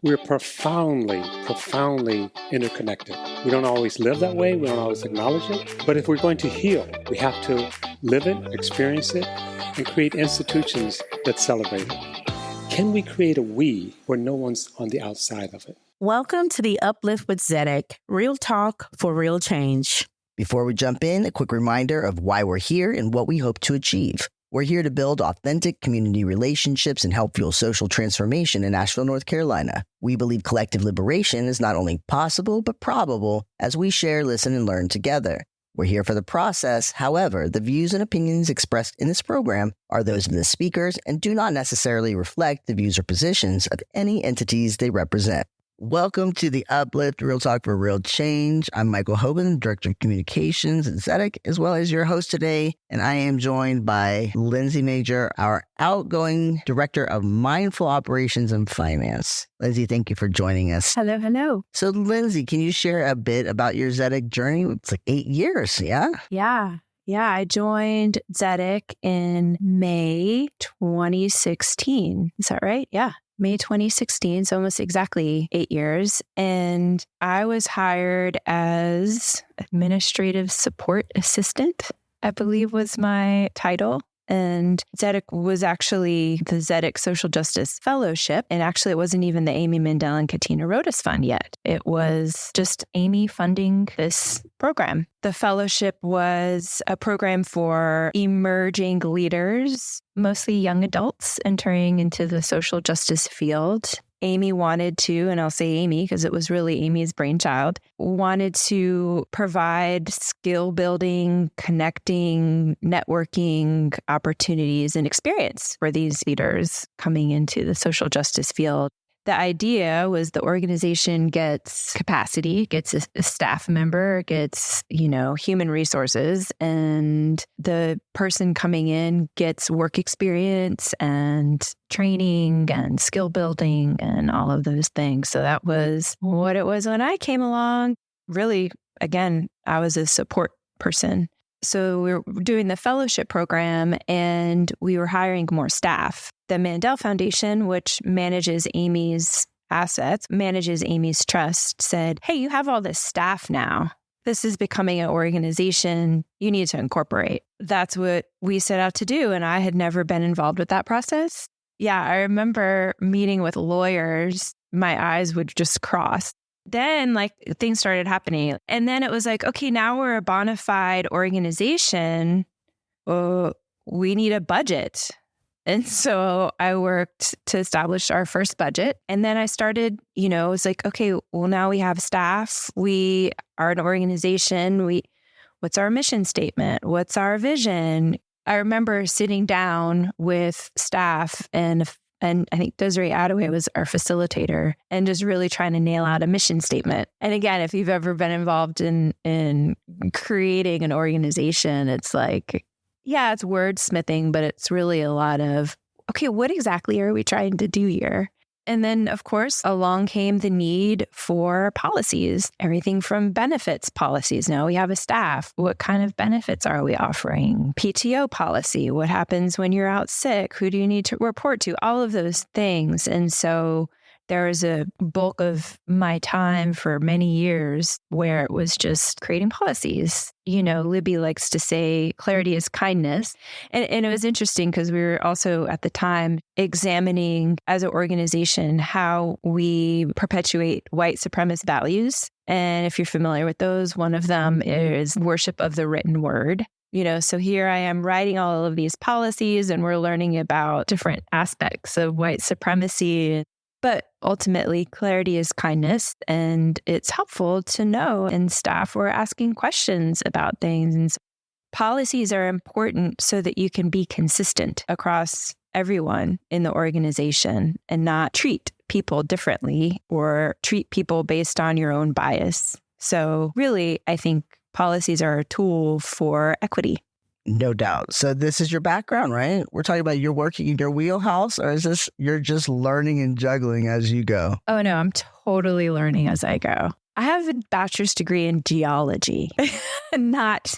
we're profoundly, profoundly interconnected. We don't always live that way. We don't always acknowledge it. But if we're going to heal, we have to live it, experience it, and create institutions that celebrate it. Can we create a we where no one's on the outside of it? Welcome to the Uplift with Tzedek, real talk for real change. Before we jump in, a quick reminder of why we're here and what we hope to achieve. We're here to build authentic community relationships and help fuel social transformation in Asheville, North Carolina. We believe collective liberation is not only possible, but probable as we share, listen, and learn together. We're here for the process. However, the views and opinions expressed in this program are those of the speakers and do not necessarily reflect the views or positions of any entities they represent. Welcome to the Uplift, Real Talk for Real Change. I'm Michael Hoban, Director of Communications at Tzedek, as well as your host today. And I am joined by Lindsay Majer, our outgoing Director of Mindful Operations and Finance. Lindsay, thank you for joining us. Hello, hello. So, Lindsay, can you share a bit about your Tzedek journey? It's like 8 years, yeah? Yeah, I joined Tzedek in May 2016. Is that right? Yeah. May 2016, so almost exactly 8 years. And I was hired as administrative support assistant, I believe was my title. And Tzedek was actually the Tzedek Social Justice Fellowship. And actually, it wasn't even the Amy Mindell and Katina Rodas Fund yet. It was just Amy funding this program. The fellowship was a program for emerging leaders, mostly young adults entering into the social justice field. Amy wanted to, and I'll say Amy because it was really Amy's brainchild, wanted to provide skill building, connecting, networking opportunities and experience for these leaders coming into the social justice field. The idea was the organization gets capacity, gets a staff member, gets, human resources, and the person coming in gets work experience and training and skill building and all of those things. So that was what it was when I came along. Really, again, I was a support person. So we were doing the fellowship program and we were hiring more staff. The Mandel Foundation, which manages Amy's assets, manages Amy's trust, said, hey, you have all this staff now. This is becoming an organization you need to incorporate. That's what we set out to do. And I had never been involved with that process. Yeah, I remember meeting with lawyers. My eyes would just cross. Then things started happening. And then it was like, okay, now we're a bona fide organization. We need a budget. And so I worked to establish our first budget. And then I started, it was like, okay, well, now we have staff. We are an organization. What's our mission statement? What's our vision? I remember sitting down with staff and I think Desiree Attaway was our facilitator and just really trying to nail out a mission statement. And again, if you've ever been involved in creating an organization, it's like, yeah, it's wordsmithing, but it's really a lot of, okay, what exactly are we trying to do here? And then, of course, along came the need for policies, everything from benefits policies. Now we have a staff. What kind of benefits are we offering? PTO policy. What happens when you're out sick? Who do you need to report to? All of those things. And so there was a bulk of my time for many years where it was just creating policies. Libby likes to say clarity is kindness. And it was interesting because we were also at the time examining as an organization how we perpetuate white supremacist values. And if you're familiar with those, one of them is worship of the written word. So here I am writing all of these policies and we're learning about different aspects of white supremacy. But ultimately, clarity is kindness, and it's helpful to know. And staff were asking questions about things. And policies are important so that you can be consistent across everyone in the organization and not treat people differently or treat people based on your own bias. So really, I think policies are a tool for equity. No doubt. So this is your background, right? We're talking about you're working in your wheelhouse, or is this you're just learning and juggling as you go? Oh, no, I'm totally learning as I go. I have a bachelor's degree in geology, not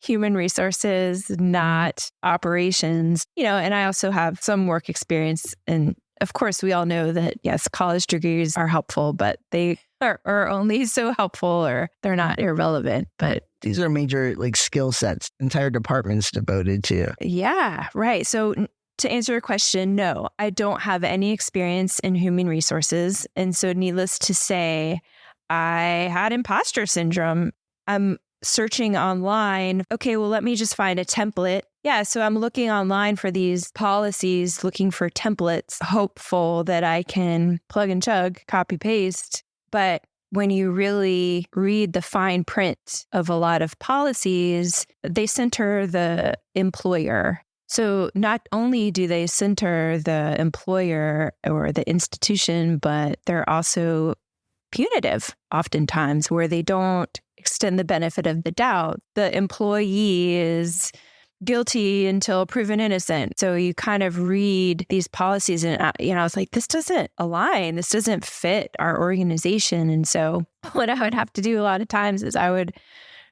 human resources, not operations, and I also have some work experience in Of course, we all know that, yes, college degrees are helpful, but they are only so helpful, or they're not irrelevant. But these are major skill sets, entire departments devoted to. Yeah, right. So to answer your question, no, I don't have any experience in human resources. And so needless to say, I had imposter syndrome. I'm searching online. Okay, well, let me just find a template. Yeah, so I'm looking online for these policies, looking for templates, hopeful that I can plug and chug, copy paste. But when you really read the fine print of a lot of policies, they center the employer. So not only do they center the employer or the institution, but they're also punitive oftentimes, where they don't extend the benefit of the doubt. The employee is guilty until proven innocent. So you kind of read these policies and, I was like, this doesn't align. This doesn't fit our organization. And so what I would have to do a lot of times is I would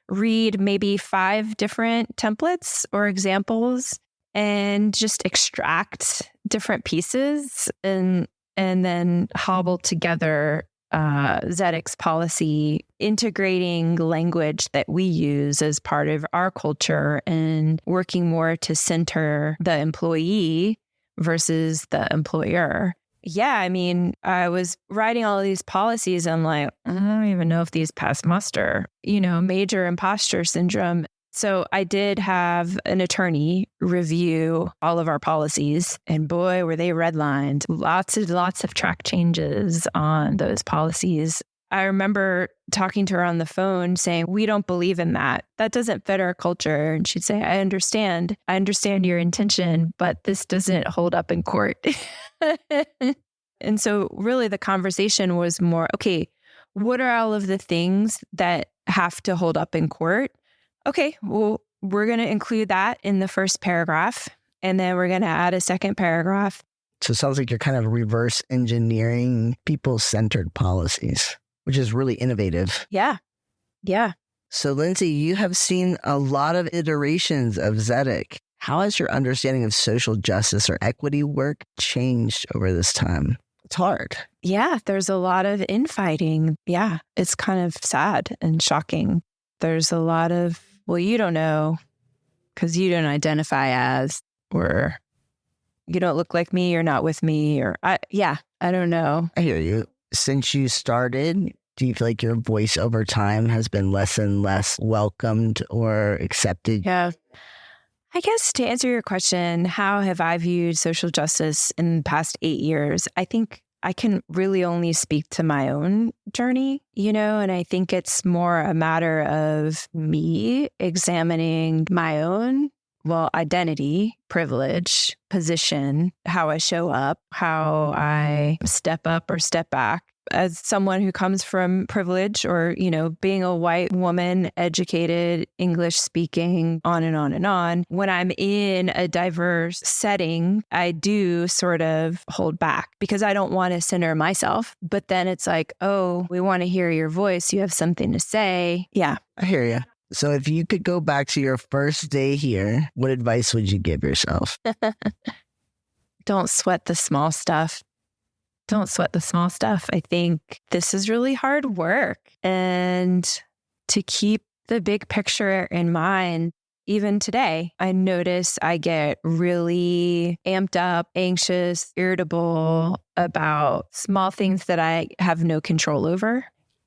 read maybe 5 different templates or examples and just extract different pieces and then hobble together Tzedek's policy, integrating language that we use as part of our culture and working more to center the employee versus the employer. Yeah, I mean, I was writing all of these policies. I'm like, I don't even know if these pass muster, major imposter syndrome. So I did have an attorney review all of our policies, and boy, were they redlined. Lots of track changes on those policies. I remember talking to her on the phone saying, we don't believe in that. That doesn't fit our culture. And she'd say, I understand your intention, but this doesn't hold up in court. And so really the conversation was more, okay, what are all of the things that have to hold up in court? Okay, well, we're going to include that in the first paragraph, and then we're going to add a second paragraph. So it sounds like you're kind of reverse engineering people-centered policies, which is really innovative. Yeah. So Lindsay, you have seen a lot of iterations of Tzedek. How has your understanding of social justice or equity work changed over this time? It's hard. Yeah, there's a lot of infighting. Yeah, it's kind of sad and shocking. There's a lot of, well, you don't know because you don't identify as, or you don't look like me, you're not with me, or I don't know. I hear you. Since you started, do you feel like your voice over time has been less and less welcomed or accepted? Yeah. I guess to answer your question, how have I viewed social justice in the past 8 years? I think I can really only speak to my own journey, and I think it's more a matter of me examining my own, identity, privilege, position, how I show up, how I step up or step back. As someone who comes from privilege or, being a white woman, educated, English speaking, on and on and on, when I'm in a diverse setting, I do sort of hold back because I don't want to center myself. But then it's like, oh, we want to hear your voice. You have something to say. Yeah. I hear you. So if you could go back to your first day here, what advice would you give yourself? Don't sweat the small stuff. Don't sweat the small stuff. I think this is really hard work. And to keep the big picture in mind, even today, I notice I get really amped up, anxious, irritable about small things that I have no control over,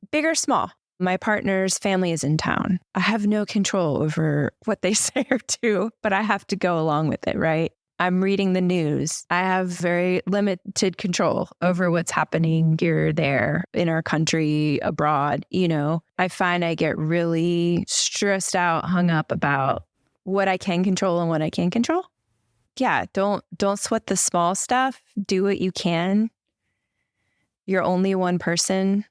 big or small. My partner's family is in town. I have no control over what they say or do, but I have to go along with it, right? I'm reading the news. I have very limited control over what's happening here, there, in our country, abroad. I find I get really stressed out, hung up about what I can control and what I can't control. Yeah, don't sweat the small stuff. Do what you can. You're only one person.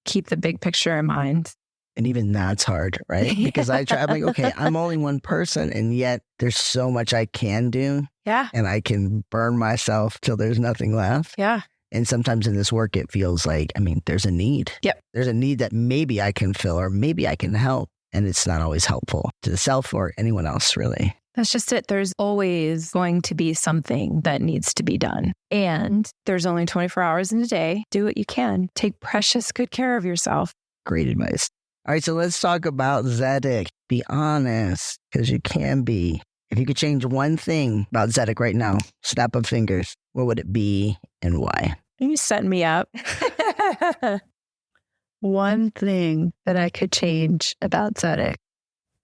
Keep the big picture in mind. And even that's hard, right? Because I'm like, okay, I'm only one person, and yet there's so much I can do. Yeah. And I can burn myself till there's nothing left. Yeah. And sometimes in this work, it feels like, there's a need. Yep. There's a need that maybe I can fill or maybe I can help. And it's not always helpful to the self or anyone else, really. That's just it. There's always going to be something that needs to be done. And there's only 24 hours in a day. Do what you can. Take precious good care of yourself. Great advice. All right, so let's talk about Tzedek. Be honest, because you can be. If you could change one thing about Tzedek right now, snap of fingers, what would it be and why? You setting me up. One thing that I could change about Tzedek.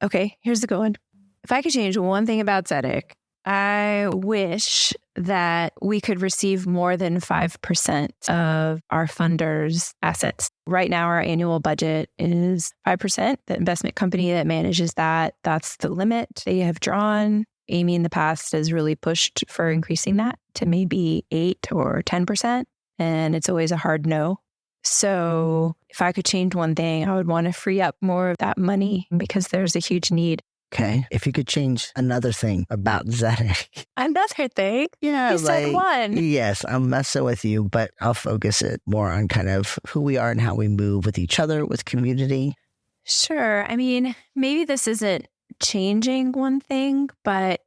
Okay, here's the good one. If I could change one thing about Tzedek, I wish that we could receive more than 5% of our funders' assets. Right now, our annual budget is 5%. The investment company that manages that, that's the limit they have drawn. Amy in the past has really pushed for increasing that to maybe 8 or 10%. And it's always a hard no. So if I could change one thing, I would want to free up more of that money because there's a huge need. Okay. If you could change another thing about Tzedek. Another thing? Yeah. You said one. Yes, I'm messing with you, but I'll focus it more on kind of who we are and how we move with each other, with community. Sure. I mean, maybe this isn't changing one thing, but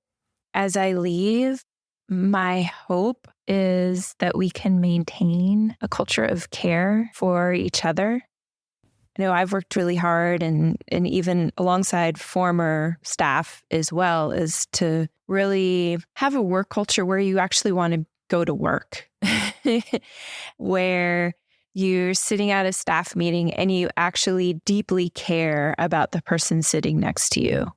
as I leave, my hope is that we can maintain a culture of care for each other. I know I've worked really hard and even alongside former staff as well, is to really have a work culture where you actually want to go to work, where you're sitting at a staff meeting and you actually deeply care about the person sitting next to you,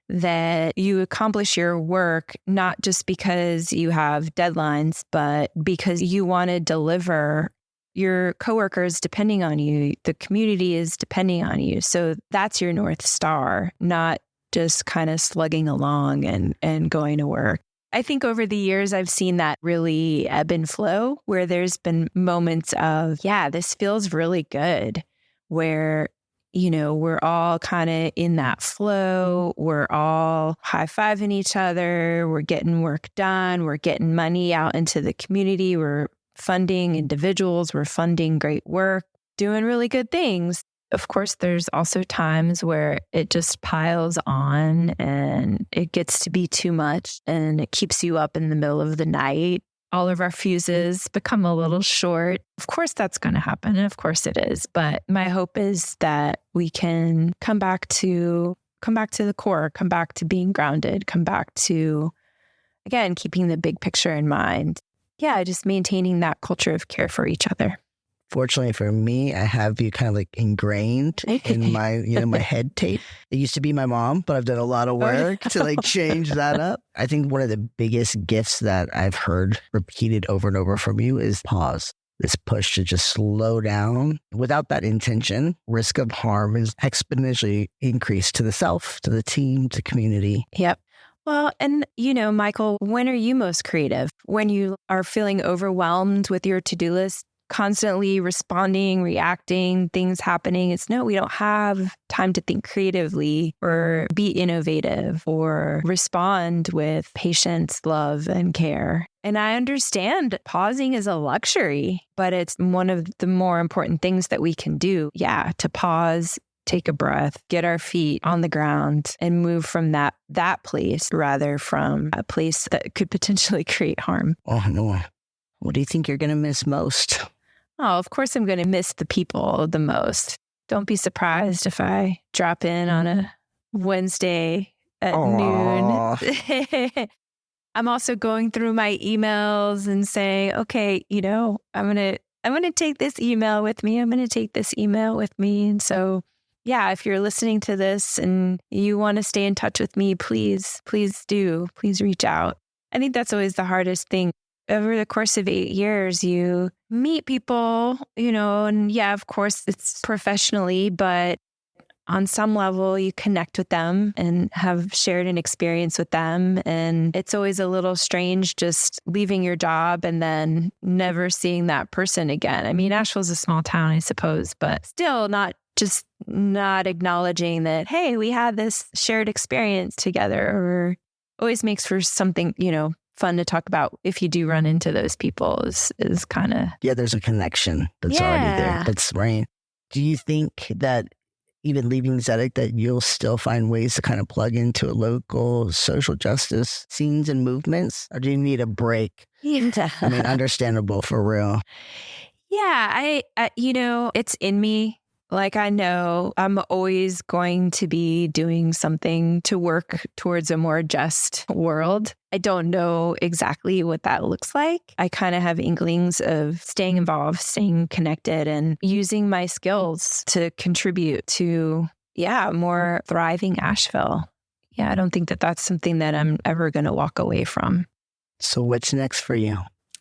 that you accomplish your work not just because you have deadlines, but because you want to deliver. Your coworkers depending on you, the community is depending on you. So that's your North Star, not just kind of slugging along and going to work. I think over the years, I've seen that really ebb and flow, where there's been moments of, yeah, this feels really good, where, you know, we're all kind of in that flow. We're all high-fiving each other. We're getting work done. We're getting money out into the community. We're funding individuals, we're funding great work, doing really good things. Of course, there's also times where it just piles on and it gets to be too much and it keeps you up in the middle of the night. All of our fuses become a little short. Of course, that's going to happen. And of course it is. But my hope is that we can come back to the core, come back to being grounded, come back to, again, keeping the big picture in mind. Yeah, just maintaining that culture of care for each other. Fortunately for me, I have you kind of like ingrained in my, my head tape. It used to be my mom, but I've done a lot of work to like change that up. I think one of the biggest gifts that I've heard repeated over and over from you is pause. This push to just slow down. Without that intention, risk of harm is exponentially increased to the self, to the team, to community. Yep. Well, and Michael, when are you most creative? When you are feeling overwhelmed with your to-do list, constantly responding, reacting, things happening. We don't have time to think creatively or be innovative or respond with patience, love, and care. And I understand pausing is a luxury, but it's one of the more important things that we can do. Yeah, to pause, take a breath, get our feet on the ground and move from that place rather from a place that could potentially create harm. Oh, no. What do you think you're going to miss most? Oh, of course I'm going to miss the people the most. Don't be surprised if I drop in on a Wednesday at noon. I'm also going through my emails and saying, okay, I'm going to take this email with me. I'm going to take this email with me. And so, yeah, if you're listening to this and you want to stay in touch with me, please do. Please reach out. I think that's always the hardest thing. Over the course of 8 years, you meet people, and yeah, of course, it's professionally, but on some level, you connect with them and have shared an experience with them. And it's always a little strange just leaving your job and then never seeing that person again. I mean, Asheville's a small town, I suppose, but still not acknowledging that, hey, we had this shared experience together, or always makes for something, fun to talk about if you do run into those people is kind of... Yeah, there's a connection that's already there. That's right. Do you think that, even leaving Tzedek, that you'll still find ways to kind of plug into local social justice scenes and movements? Or do you need a break? Yeah. I mean, understandable for real. Yeah, it's in me. Like, I know I'm always going to be doing something to work towards a more just world. I don't know exactly what that looks like. I kind of have inklings of staying involved, staying connected, and using my skills to contribute to, a more thriving Asheville. Yeah, I don't think that that's something that I'm ever going to walk away from. So what's next for you?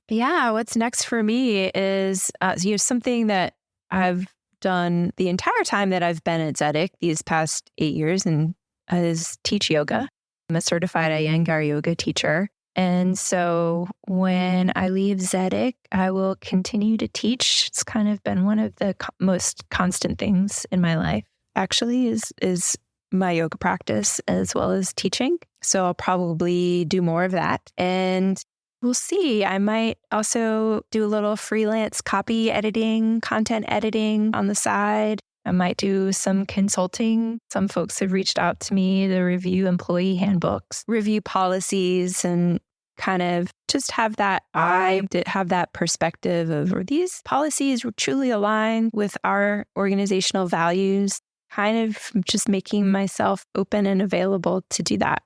Yeah, what's next for me is something that I've done the entire time that I've been at Tzedek these past 8 years, and is teach yoga. I'm a certified Iyengar yoga teacher. And so when I leave Tzedek, I will continue to teach. It's kind of been one of the most constant things in my life, actually, is my yoga practice as well as teaching. So I'll probably do more of that. And we'll see. I might also do a little freelance copy editing, content editing on the side. I might do some consulting. Some folks have reached out to me to review employee handbooks, review policies, and kind of just have that have that perspective of, are these policies truly aligned with our organizational values? Kind of just making myself open and available to do that,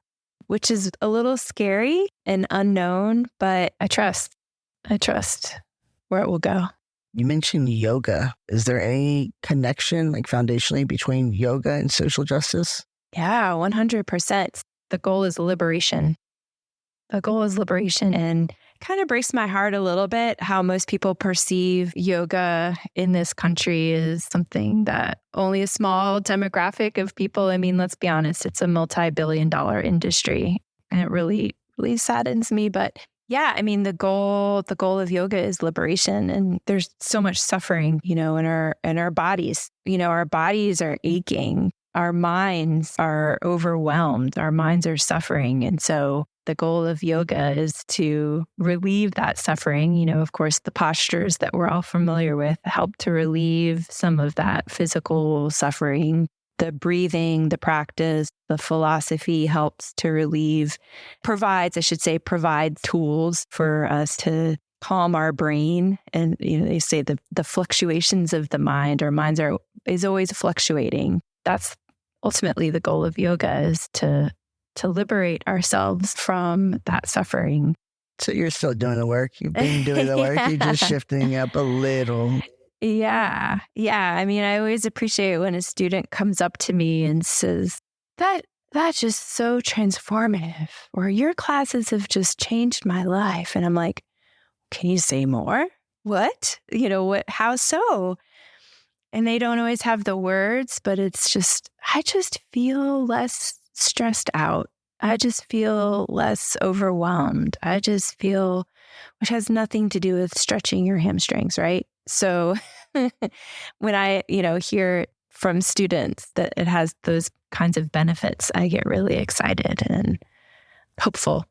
which is a little scary and unknown, but I trust where it will go. You mentioned yoga. Is there any connection, like foundationally, between yoga and social justice? Yeah, 100%. The goal is liberation. And kind of breaks my heart a little bit how most people perceive yoga in this country is something that only a small demographic of people. I mean, let's be honest, it's a multi-billion-dollar industry, and it really, really saddens me. But yeah, I mean, the goal of yoga is liberation, and there's so much suffering, in our bodies. Our bodies are aching. Our minds are overwhelmed. Our minds are suffering. And so the goal of yoga is to relieve that suffering. Of course, the postures that we're all familiar with help to relieve some of that physical suffering. The breathing, the practice, the philosophy helps to provides tools for us to calm our brain. And, they say the fluctuations of the mind, our minds is always fluctuating. That's ultimately the goal of yoga, is to liberate ourselves from that suffering. So you're still doing the work. You've been doing the work. You're just shifting up a little. Yeah. I mean, I always appreciate when a student comes up to me and says, that's just so transformative, or your classes have just changed my life. And I'm like, can you say more? What? How so? And they don't always have the words, but it's just, I just feel less stressed out. I just feel less overwhelmed. I just feel, which has nothing to do with stretching your hamstrings, right? So when I, hear from students that it has those kinds of benefits, I get really excited and hopeful.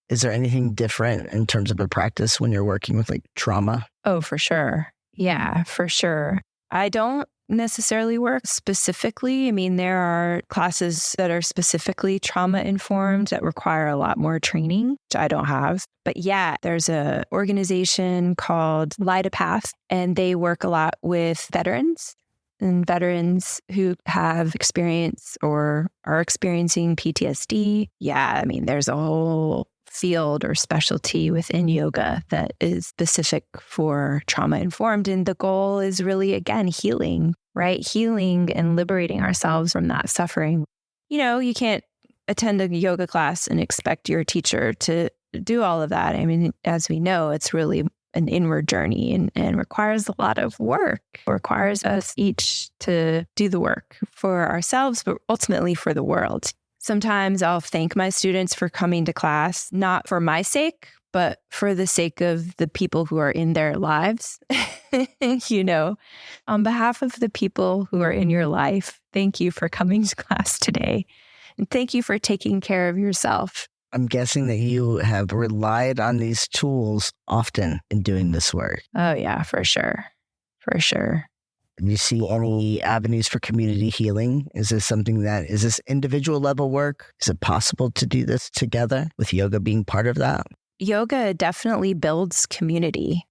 Is there anything different in terms of a practice when you're working with like trauma? Oh, for sure. Yeah, for sure. I don't necessarily work specifically. I mean, there are classes that are specifically trauma informed that require a lot more training, which I don't have. But yeah, there's an organization called Light a Path, and they work a lot with veterans and veterans who have experience or are experiencing PTSD. Yeah, I mean, there's a whole field or specialty within yoga that is specific for trauma informed. And the goal is really, again, healing, right? Healing and liberating ourselves from that suffering. You can't attend a yoga class and expect your teacher to do all of that. I mean, as we know, it's really an inward journey and requires a lot of work. It requires us each to do the work for ourselves, but ultimately for the world. Sometimes I'll thank my students for coming to class, not for my sake, but for the sake of the people who are in their lives. On behalf of the people who are in your life, thank you for coming to class today. And thank you for taking care of yourself. I'm guessing that you have relied on these tools often in doing this work. Oh, yeah, for sure. For sure. Do you see any avenues for community healing? Is this individual level work? Is it possible to do this together with yoga being part of that? Yoga definitely builds community.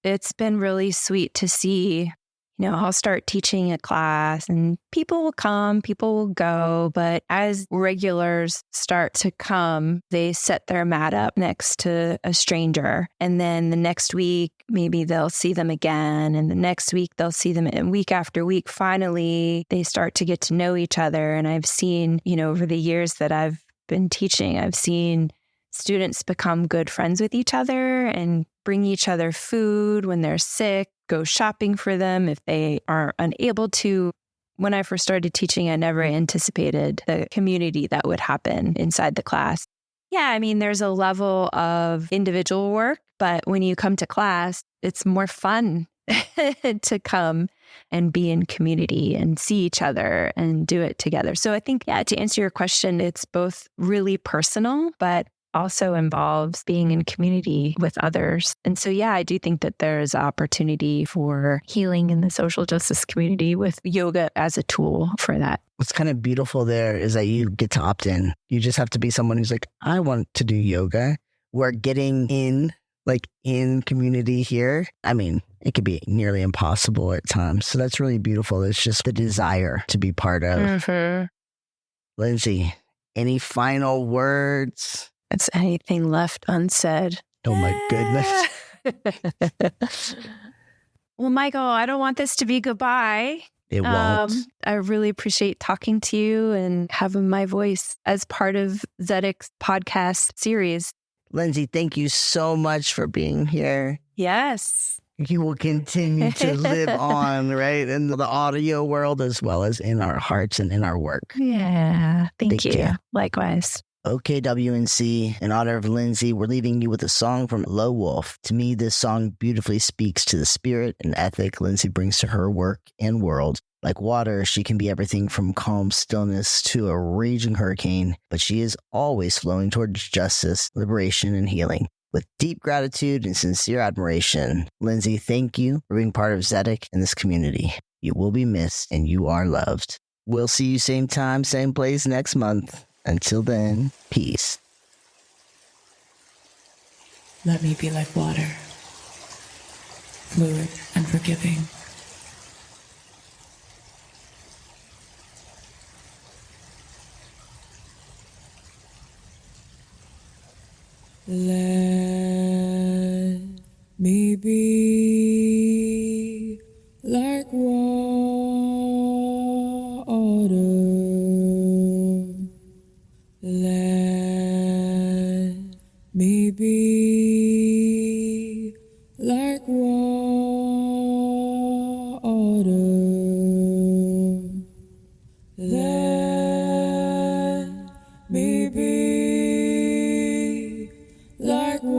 It's been really sweet to see. I'll start teaching a class and people will come, people will go. But as regulars start to come, they set their mat up next to a stranger. And then the next week, maybe they'll see them again. And the next week, they'll see them. And week after week, finally, they start to get to know each other. And I've seen, over the years that I've been teaching, I've seen students become good friends with each other and bring each other food when they're sick, go shopping for them if they are unable to. When I first started teaching, I never anticipated the community that would happen inside the class. Yeah, there's a level of individual work, but when you come to class, it's more fun to come and be in community and see each other and do it together. So I think, to answer your question, it's both really personal, but also involves being in community with others. And so, I do think that there's opportunity for healing in the social justice community with yoga as a tool for that. What's kind of beautiful there is that you get to opt in. You just have to be someone who's like, I want to do yoga. We're getting in community here. It could be nearly impossible at times. So that's really beautiful. It's just the desire to be part of. Mm-hmm. Lindsay, any final words? Is anything left unsaid? Oh my goodness. Well, Michael, I don't want this to be goodbye. It won't. I really appreciate talking to you and having my voice as part of Tzedek's podcast series. Lindsay, thank you so much for being here. Yes. You will continue to live on, right, in the audio world as well as in our hearts and in our work. Yeah. Thank you. Care. Likewise. Okay, WNC, in honor of Lindsay, we're leaving you with a song from Low Wolf. To me, this song beautifully speaks to the spirit and ethic Lindsay brings to her work and world. Like water, she can be everything from calm stillness to a raging hurricane, but she is always flowing towards justice, liberation, and healing. With deep gratitude and sincere admiration, Lindsay, thank you for being part of Tzedek and this community. You will be missed and you are loved. We'll see you same time, same place next month. Until then, peace. Let me be like water, fluid and forgiving. Let me be like water. Let me be like water. Let me be like water.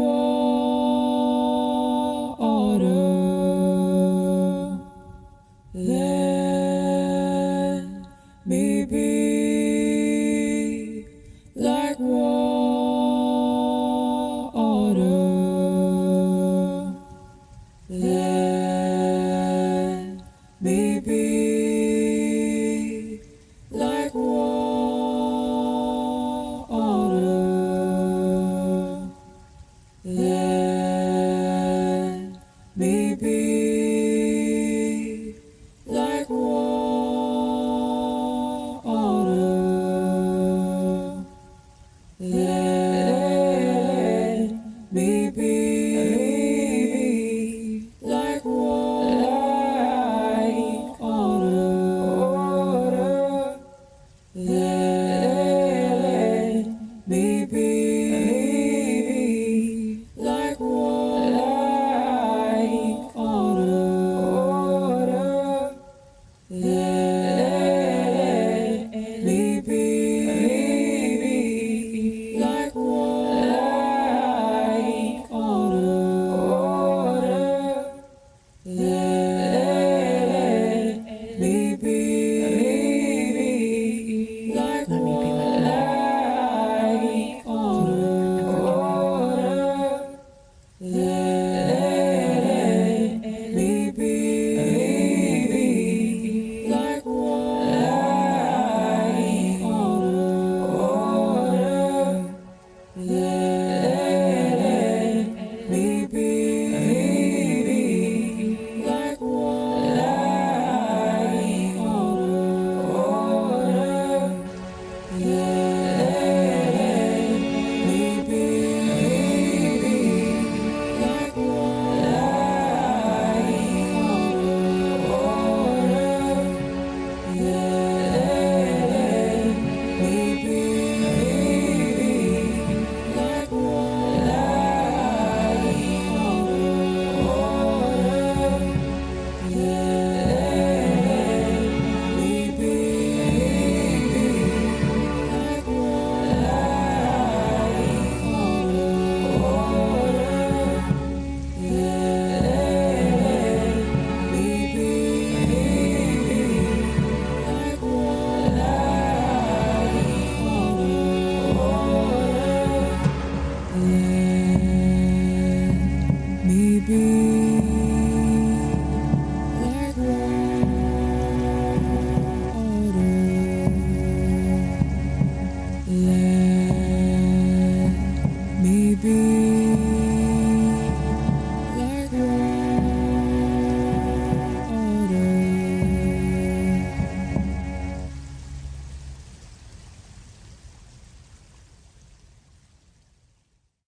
me be.